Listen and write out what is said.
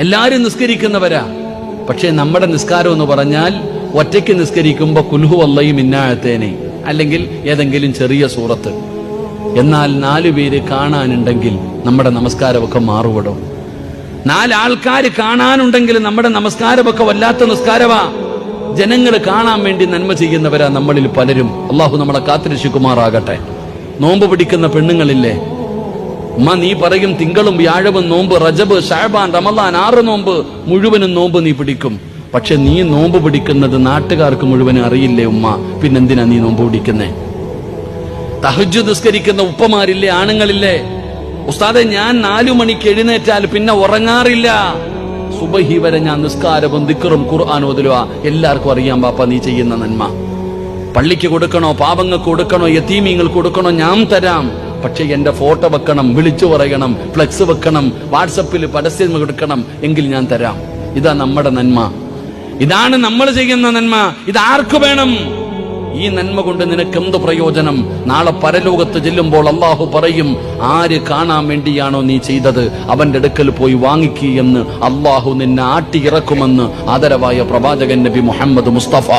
എല്ലാരും നിസ്കരിക്കുന്നവരാ. പക്ഷെ നമ്മുടെ നിസ്കാരം എന്ന് പറഞ്ഞാൽ ഒറ്റയ്ക്ക് നിസ്കരിക്കുമ്പോ കുൽഹു വല്ലയും ഇന്നാഴത്തേനെ, അല്ലെങ്കിൽ ഏതെങ്കിലും ചെറിയ സൂറത്ത്. എന്നാൽ 4 പേര് കാണാനുണ്ടെങ്കിൽ നമ്മുടെ നമസ്കാരമൊക്കെ മാറുപടോ. 4 ആൾക്കാർ കാണാനുണ്ടെങ്കിൽ നമ്മുടെ നമസ്കാരമൊക്കെ വല്ലാത്ത നിസ്കാരവാ. ജനങ്ങൾ കാണാൻ വേണ്ടി നന്മ ചെയ്യുന്നവരാ നമ്മളിൽ പലരും. അള്ളാഹു നമ്മളെ കാത്തിരക്ഷിക്കുമാറാകട്ടെ. നോമ്പ് പിടിക്കുന്ന പെണ്ണുങ്ങളില്ലേ, ഉമ്മ നീ പറയും തിങ്കളും വ്യാഴവും നോമ്പ്, റജബ്, ശഅബാൻ, റമളാൻ 6 നോമ്പ് മുഴുവനും നോമ്പ് നീ പിടിക്കും. പക്ഷെ നീ നോമ്പ് പിടിക്കുന്നത് നാട്ടുകാർക്ക് മുഴുവനും അറിയില്ലേ ഉമ്മ, പിന്നെന്തിനാ നീ നോമ്പ് പിടിക്കുന്നേ? തഹജ്ജുദ് നിസ്കരിക്കുന്ന ഉപ്പമാരില്ലേ, ആണുങ്ങളില്ലേ, ഉസ്താദെ ഞാൻ 4 മണിക്ക് എഴുന്നേറ്റാൽ പിന്നെ ഉറങ്ങാറില്ല, സുബഹി വരെ ഞാൻ നിസ്കാരവും ദിക്റും ഖുർആൻ ഓതുക. എല്ലാവർക്കും അറിയാം ബാപ്പ നീ ചെയ്യുന്ന നന്മ. പള്ളിക്ക് കൊടുക്കണോ, പാവങ്ങൾക്ക് കൊടുക്കണോ, യതീമീങ്ങൾക്ക് കൊടുക്കണോ, ഞാൻ തരാം. പക്ഷെ എന്റെ ഫോട്ടോ വെക്കണം, വിളിച്ചു പറയണം, ഫ്ലെക്സ് വെക്കണം, വാട്സപ്പിൽ പരസ്യം കൊടുക്കണം, എങ്കിൽ ഞാൻ തരാം. ഇതാ നമ്മുടെ നന്മ, ഇതാണ് നമ്മൾ ചെയ്യുന്ന നന്മ. ഇതാർക്ക് വേണം? ഈ നന്മ കൊണ്ട് നിനക്ക് എന്ത് പ്രയോജനം? നാളെ പരലോകത്ത് ചെല്ലുമ്പോൾ അള്ളാഹു പറയും, ആര് കാണാൻ വേണ്ടിയാണോ നീ ചെയ്തത് അവന്റെ അടുക്കൽ പോയി വാങ്ങിക്കുകയെന്ന് അള്ളാഹു നിന്നെ ആട്ടിയിറക്കുമെന്ന് ആദരവായ പ്രവാചകൻ നബി മുഹമ്മദ് മുസ്തഫ.